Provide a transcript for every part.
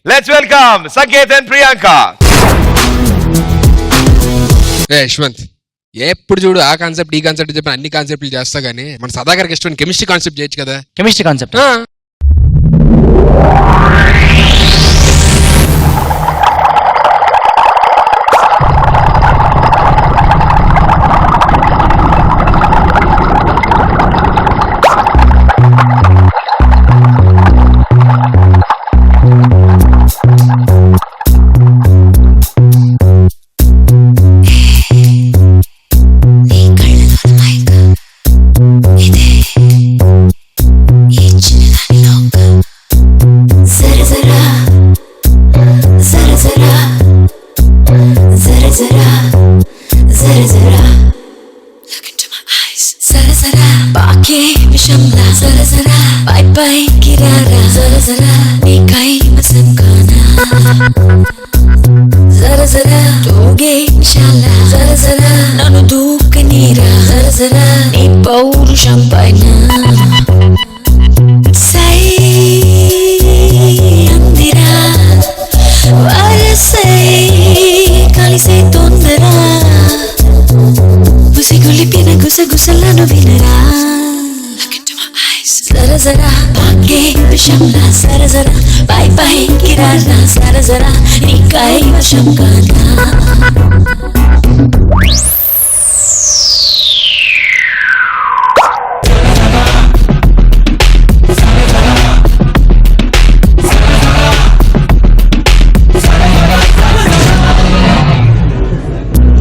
Let's welcome Sanket and Priyanka. Yashwant, ఎప్పుడు చూడు ఆ కాన్సెప్ట్ ఈ కాన్సెప్ట్ చెప్పి అన్ని కాన్సెప్ట్లు చేస్తా గానీ మన సదాగర్కి ఇష్టమైన కెమిస్ట్రీ కాన్సెప్ట్ చేయొచ్చు కదా. కెమిస్ట్రీ కాన్సెప్ట్ నన్ను దూకనీరా నీ పౌరుషం పైన సై అందిరా వరసై కలిసే తొందర గుసిగులిపిన గుసగుసలను వినరా సరసరా పాకే విషంలా సరసరా పై పైకి రారా సరసరా నీ కైవశం కాదా.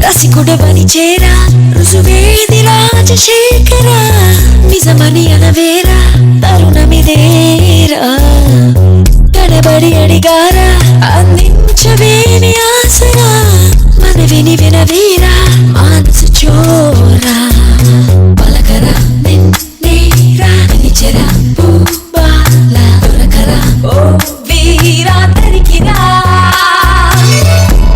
రసికుడవని చేరా రుజువేది రాజశేఖర నిజమని అనవేరా తరుణమిదేరా గడబడి అడిగారా అందించవేని ఆసరా మనవిని వినవీరా మానసు చోరా పలకరా నిన్నేరా నిలిచెరా పూబాల దొరకరా ఓ వీరా తరికిరా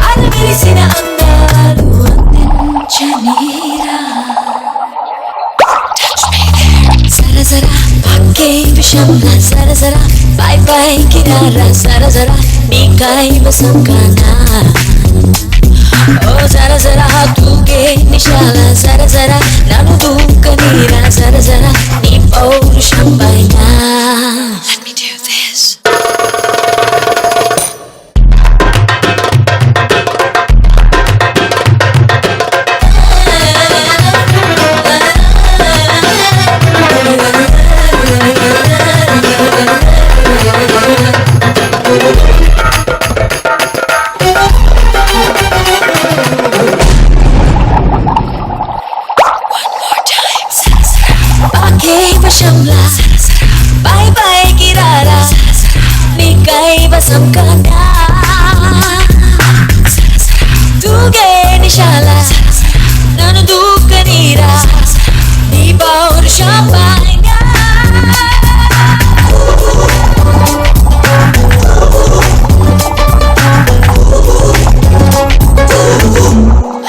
అలవిరిసిన అందాలు అందించనీరా సరసరా పక్కే విషంలా సరసరా పై పైకి రారా సరసరా నీ కైవసం కానా. ఓ సరసరా తూగే నిశాల సరసరా నన్ను దూకనీరా సరసరా నీ పౌరుషం పైన. Let me do this. Bye bye kirara ni kaiwasam kana tuge nishala nanu dukanira ni paurusham paina.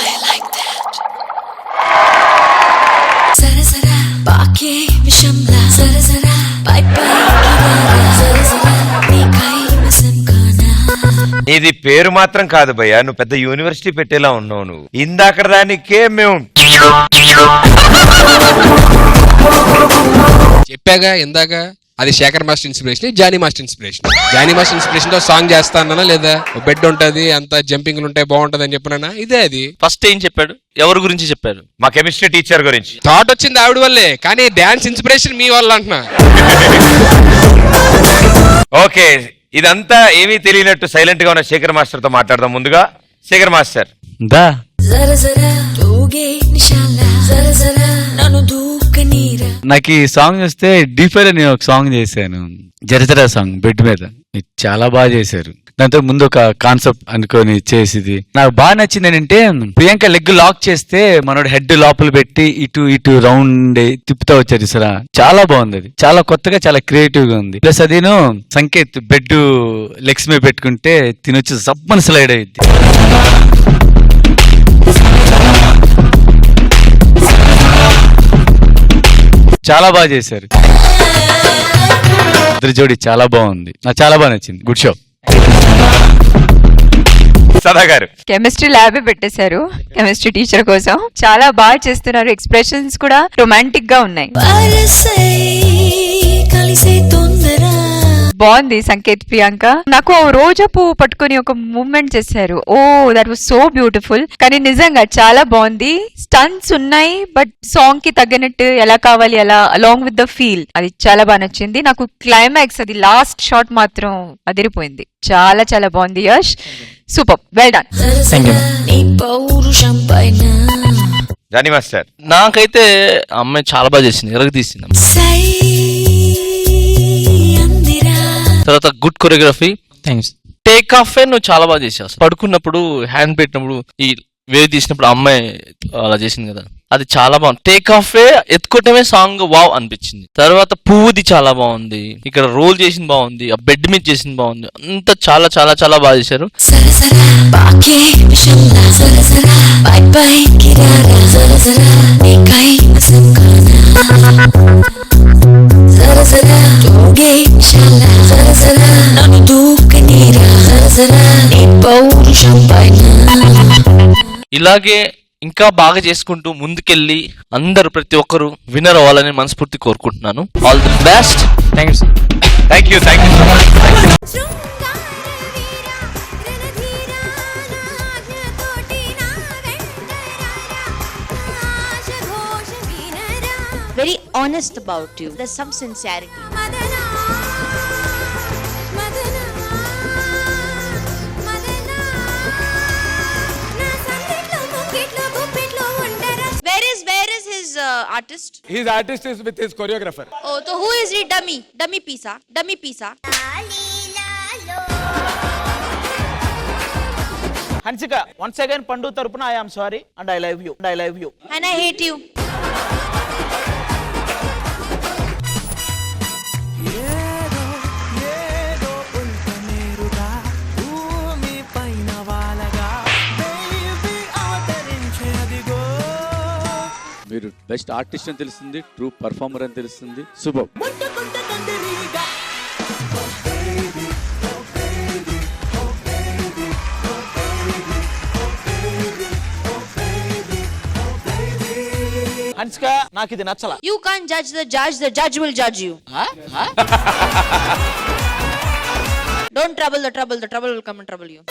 I like that. Sarasara baake vishamla sarasara bye bye kirara sarasara ni kaiwasam kana. ఇది పేరు మాత్రం కాదు భయ్యా, నువ్వు పెద్ద university పెట్టేలా ఉన్నావు. నువ్వు ఇందాక దానికే మేము చెప్పాగా ఇందాక, అది Shekhar master inspiration, Jani master inspiration. Jani master inspiration తో సాంగ్ చేస్తానా లేదా, బెడ్ ఉంటది అంత జంపింగ్లు ఉంటాయి బాగుంటది అని చెప్పినా ఇదే. అది ఫస్ట్ ఏం చెప్పాడు, ఎవరి గురించి చెప్పాడు? మా కెమిస్ట్రీ టీచర్ గురించి. థాట్ వచ్చింది ఆవిడ వల్లే, కానీ డాన్స్ ఇన్స్పిరేషన్ మీ వల్ల అంటున్నా. ఓకే, ఇదంతా ఏమీ తెలియనట్టు సైలెంట్ గా ఉన్న శేఖర్ మాస్టర్ తో మాట్లాడదాం. ముందుగా శేఖర్ మాస్టర్ దా నాకు ఈ సాంగ్ వస్తే డీపర్ అని ఒక సాంగ్ చేశాను, జరజరా సాంగ్ బెడ్ మీద. చాలా బాగా చేశారు. దాంతో ముందు ఒక కాన్సెప్ట్ అనుకొని చేసింది నాకు బాగా నచ్చింది. ఏంటంటే ప్రియాంక లెగ్ లాక్ చేస్తే మనోడు హెడ్ లోపల పెట్టి ఇటు ఇటు రౌండ్ తిప్పుతా వచ్చారు సరా, చాలా బాగుంది. అది చాలా కొత్తగా చాలా క్రియేటివ్ గా ఉంది. ప్లస్ అదేను సంకేత్ బెడ్ లెగ్స్ మీద పెట్టుకుంటే తినొచ్చి సబ్బన్ స్లైడ్ అయ్యింది. చాలా బాగా చేశారు. ఇద్దరు జోడి చాలా బాగుంది, నాకు చాలా బాగా నచ్చింది. Good show. సదా గారు కెమిస్ట్రీ ల్యాబ్ పెట్టేశారు కెమిస్ట్రీ టీచర్ కోసం. చాలా బాగా చేస్తున్నారు. ఎక్స్ప్రెషన్స్ కూడా రొమాంటిక్ గా ఉన్నాయి. వరసై కలిసే తొందర బాగుంది. సంకేత్ ప్రియాంక నాకు రోజా పువ్వు పట్టుకుని ఒక మూవ్మెంట్ చేశారు. Oh that was so beautiful. కానీ నిజంగా చాలా బాగుంది. స్టన్స్ ఉన్నాయి బట్ సాంగ్ కి తగ్గనట్టు ఎలా కావాలి అలా అలాంగ్ విత్ ద ఫీల్ అది చాలా బాగా నచ్చింది నాకు. క్లైమాక్స్ అది లాస్ట్ షాట్ మాత్రం అదిరిపోయింది. చాలా చాలా బాగుంది యష్. Super, well done. నీ పౌరుషం పైన జానీ మాస్టర్. నాకైతే ఆ అమ్మాయి చాలా బాగా చేసింది, ఎరగ తీసింది అమ్మాయి. సై అందిరా తర్వాత good choreography. Thanks. Take off నువ్వు చాలా బాగా చేసావు. అసలు పడుకున్నప్పుడు హ్యాండ్ పెట్టినప్పుడు ఈ వేవ్ తీసినప్పుడు అమ్మాయి అలా చేసింది కదా, అది చాలా బాగుంది. టేక్ ఆఫ్ ఎత్తుకోవటమే సాంగ్ వావ్ అనిపించింది. తర్వాత పువ్వుది చాలా బాగుంది, ఇక్కడ రోల్ చేసింది బాగుంది, ఆ బెడ్ మీద చేసింది బాగుంది. అంతా చాలా చాలా చాలా బాగా చేశారు. సరసరా బాకే విషంలా సరసరా పై పై కిరారా సరసరా నీకై అసంకానా సరసరా జోగే విషంలా సరసరా నన్ను దూకనీరా సరసరా నీ పౌరుషం పైన. ఇలాగే ఇంకా బాగా చేసుకుంటూ ముందుకెళ్ళి అందరూ ప్రతి ఒక్కరు విన్నర్ అవ్వాలని మనస్ఫూర్తి కోరుకుంటున్నాను. All the best. Thanks. Thank you so much. Very honest about you. There's some sincerity. Where is his artist? His artist is with his choreographer. Oh, so who is he? Dummy pisa. Hansika, once again Pandu Tarupana, I am sorry and I love you. And I hate you. మీరు best artist అని తెలుస్తుంది, true performer అని తెలుస్తుంది. శుభం. Hansika, నాకు ఇది నచ్చల. You can't judge the judge will judge you. Don't trouble the trouble will come and trouble you.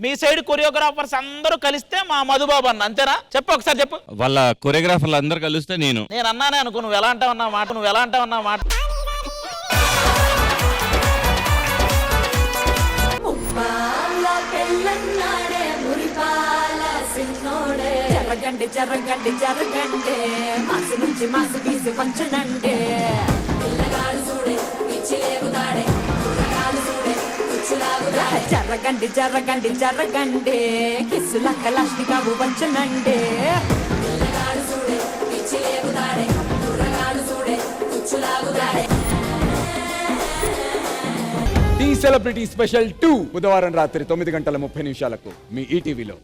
Me side choreographers అందరూ కలిస్తే మా మధుబాబు అన్న, అంతేనా? చెప్పు ఒకసారి చెప్పు. వాళ్ళ కొరియోగ్రాఫర్లు అందరు కలిస్తే నేను అన్నానే అనుకో, నువ్వు ఎలా అంటావన్నా మాట. జరగండి మాసు నుంచి మాసు గీసి పంచనండే పిల్లగాడు చూడే పిచ్చి లేగుతాడే కుర్రగాడు చూడే జరగండి కిస్సుల కలాష్ని కావు పంచనండే పిల్లగాడు చూడే పిచ్చి లేగుతాడే కుర్రగాడు చూడే కుచ్చులాగుతాడే. టీ సెలబ్రిటీ స్పెషల్ 2 బుధవారం రాత్రి 9:30 మీ ఈటీవీలో.